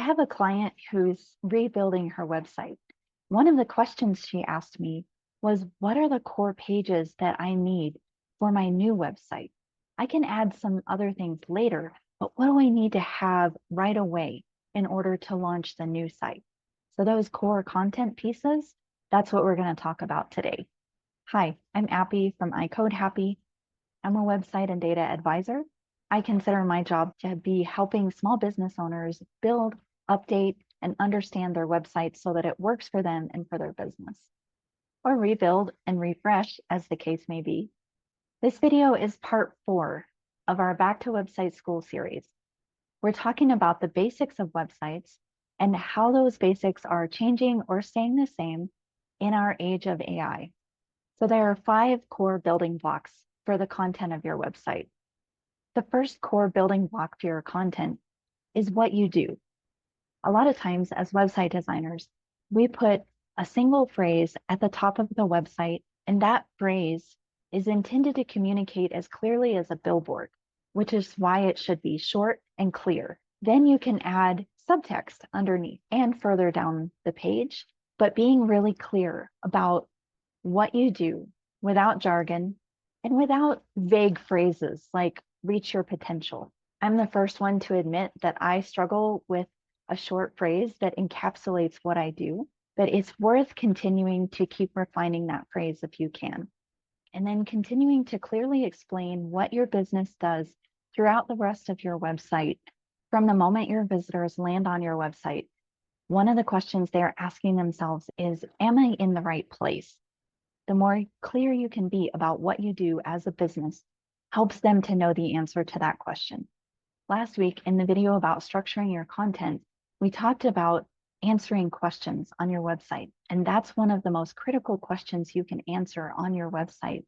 have a client who's rebuilding her website. One of the questions she asked me was, what are the core pages that I need for my new website? I can add some other things later, but what do I need to have right away in order to launch the new site? So those core content pieces, that's what we're going to talk about today. Hi, I'm Appy from iCodeHappy. I'm a website and data advisor. I consider my job to be helping small business owners build, update, and understand their website so that it works for them and for their business, or rebuild and refresh as the case may be. This video is part 4 of our Back to Website School series. We're talking about the basics of websites and how those basics are changing or staying the same in our age of AI. So there are 5 core building blocks for the content of your website. The first core building block for your content is what you do. A lot of times as website designers, we put a single phrase at the top of the website, and that phrase is intended to communicate as clearly as a billboard, which is why it should be short and clear. Then you can add subtext underneath and further down the page, but being really clear about what you do without jargon and without vague phrases like reach your potential. I'm the first one to admit that I struggle with a short phrase that encapsulates what I do, but it's worth continuing to keep refining that phrase if you can. And then continuing to clearly explain what your business does throughout the rest of your website. From the moment your visitors land on your website, one of the questions they're asking themselves is, am I in the right place? The more clear you can be about what you do as a business helps them to know the answer to that question. Last week in the video about structuring your content, we talked about answering questions on your website. And that's one of the most critical questions you can answer on your website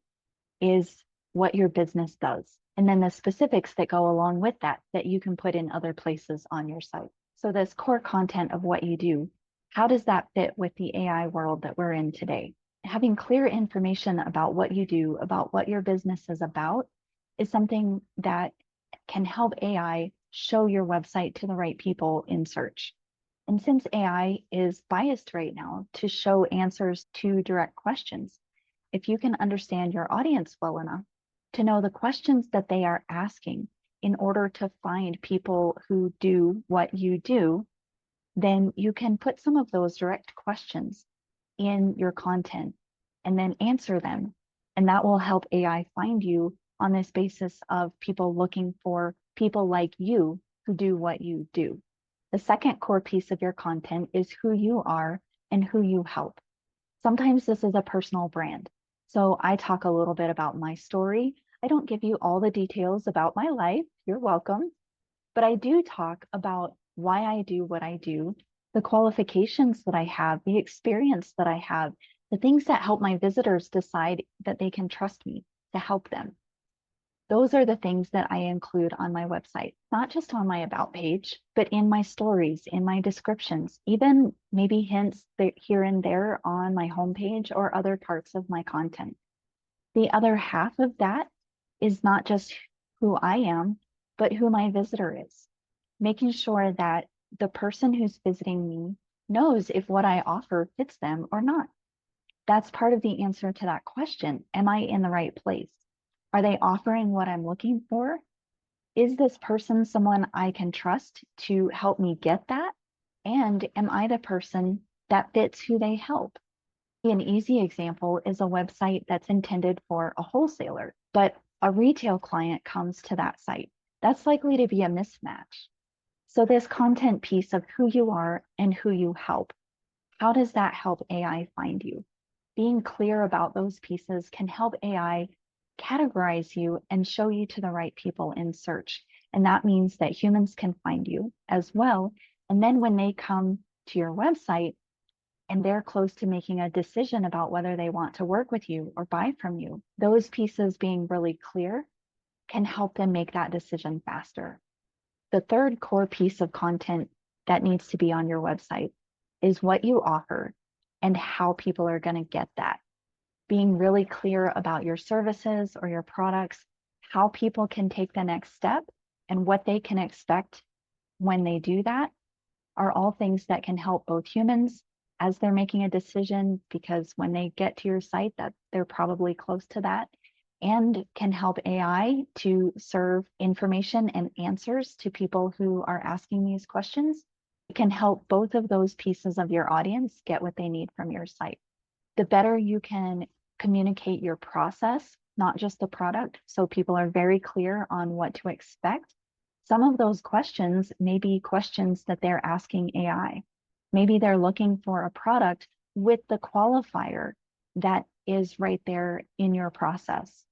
is what your business does. And then the specifics that go along with that you can put in other places on your site. So this core content of what you do, how does that fit with the AI world that we're in today? Having clear information about what you do, about what your business is about, is something that can help AI show your website to the right people in search. And since AI is biased right now to show answers to direct questions, if you can understand your audience well enough to know the questions that they are asking in order to find people who do what you do, then you can put some of those direct questions in your content and then answer them. And that will help AI find you on this basis of people looking for people like you who do what you do. The second core piece of your content is who you are and who you help. Sometimes this is a personal brand. So I talk a little bit about my story. I don't give you all the details about my life. You're welcome. But I do talk about why I do what I do, the qualifications that I have, the experience that I have, the things that help my visitors decide that they can trust me to help them. Those are the things that I include on my website, not just on my about page, but in my stories, in my descriptions, even maybe hints here and there on my homepage or other parts of my content. The other half of that is not just who I am, but who my visitor is, making sure that the person who's visiting me knows if what I offer fits them or not. That's part of the answer to that question. Am I in the right place? Are they offering what I'm looking for? Is this person someone I can trust to help me get that? And am I the person that fits who they help? An easy example is a website that's intended for a wholesaler, but a retail client comes to that site. That's likely to be a mismatch. So this content piece of who you are and who you help, how does that help AI find you? Being clear about those pieces can help AI categorize you and show you to the right people in search. And that means that humans can find you as well. And then when they come to your website and they're close to making a decision about whether they want to work with you or buy from you, those pieces being really clear can help them make that decision faster. The third core piece of content that needs to be on your website is what you offer and how people are going to get that. Being really clear about your services or your products, how people can take the next step and what they can expect when they do that, are all things that can help both humans as they're making a decision, because when they get to your site, that they're probably close to that, and can help AI to serve information and answers to people who are asking these questions. It can help both of those pieces of your audience get what they need from your site. The better you can communicate your process, not just the product, so people are very clear on what to expect. Some of those questions may be questions that they're asking AI. Maybe they're looking for a product with the qualifier that is right there in your process.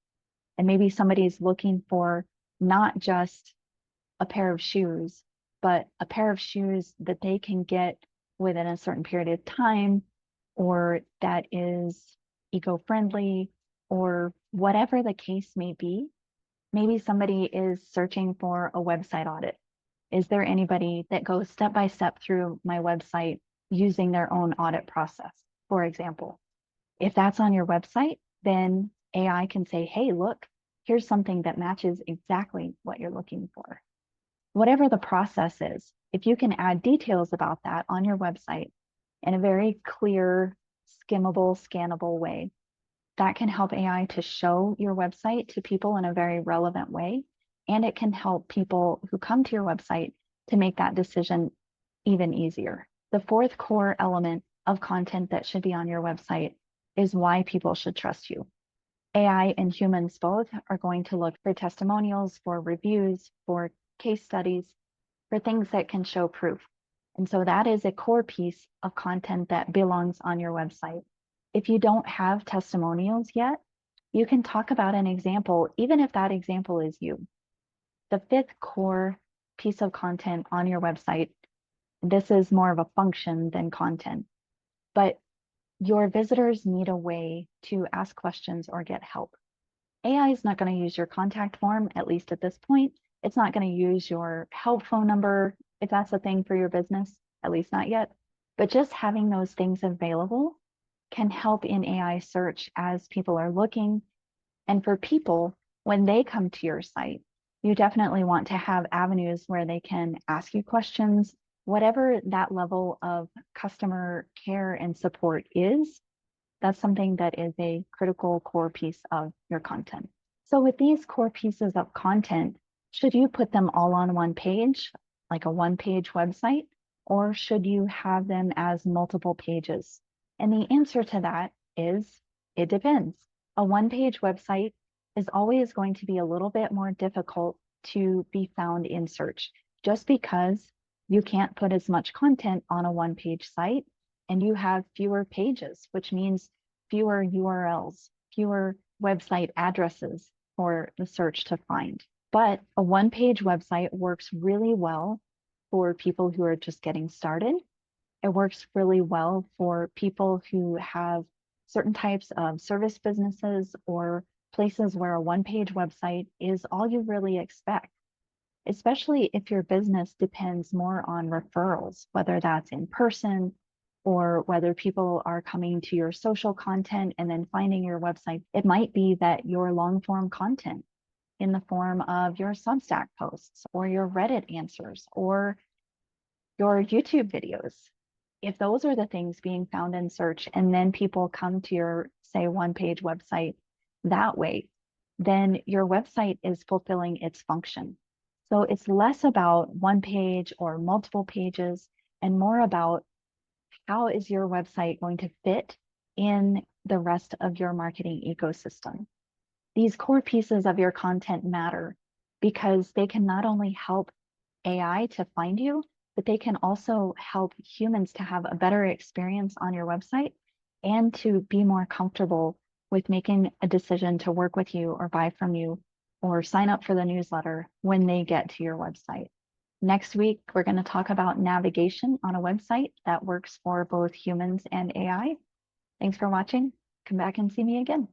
And maybe somebody's looking for not just a pair of shoes, but a pair of shoes that they can get within a certain period of time, or that is eco-friendly, or whatever the case may be. Maybe somebody is searching for a website audit. Is there anybody that goes step by step through my website using their own audit process, for example? If that's on your website, then AI can say, hey, look, here's something that matches exactly what you're looking for. Whatever the process is, if you can add details about that on your website in a very clear, skimmable, scannable way, that can help AI to show your website to people in a very relevant way. And it can help people who come to your website to make that decision even easier. The fourth core element of content that should be on your website is why people should trust you. AI and humans both are going to look for testimonials, for reviews, for case studies, for things that can show proof. And so that is a core piece of content that belongs on your website. If you don't have testimonials yet, you can talk about an example, even if that example is you. The fifth core piece of content on your website, this is more of a function than content, but your visitors need a way to ask questions or get help. AI is not going to use your contact form, at least at this point. It's not going to use your help phone number, if that's a thing for your business, at least not yet. But just having those things available can help in AI search as people are looking. And for people, when they come to your site, you definitely want to have avenues where they can ask you questions, whatever that level of customer care and support is. That's something that is a critical core piece of your content. So with these core pieces of content, should you put them all on one page, like a one-page website, or should you have them as multiple pages? And the answer to that is, it depends. A one-page website is always going to be a little bit more difficult to be found in search, just because you can't put as much content on a one-page site, and you have fewer pages, which means fewer URLs, fewer website addresses for the search to find. But a one-page website works really well for people who are just getting started. It works really well for people who have certain types of service businesses or places where a one-page website is all you really expect, especially if your business depends more on referrals, whether that's in person or whether people are coming to your social content and then finding your website. It might be that your long form content in the form of your Substack posts or your Reddit answers or your YouTube videos, if those are the things being found in search and then people come to your, say, one-page website that way, then your website is fulfilling its function. So it's less about one page or multiple pages and more about how is your website going to fit in the rest of your marketing ecosystem. These core pieces of your content matter because they can not only help AI to find you, but they can also help humans to have a better experience on your website and to be more comfortable with making a decision to work with you or buy from you or sign up for the newsletter when they get to your website. Next week, we're going to talk about navigation on a website that works for both humans and AI. Thanks for watching. Come back and see me again.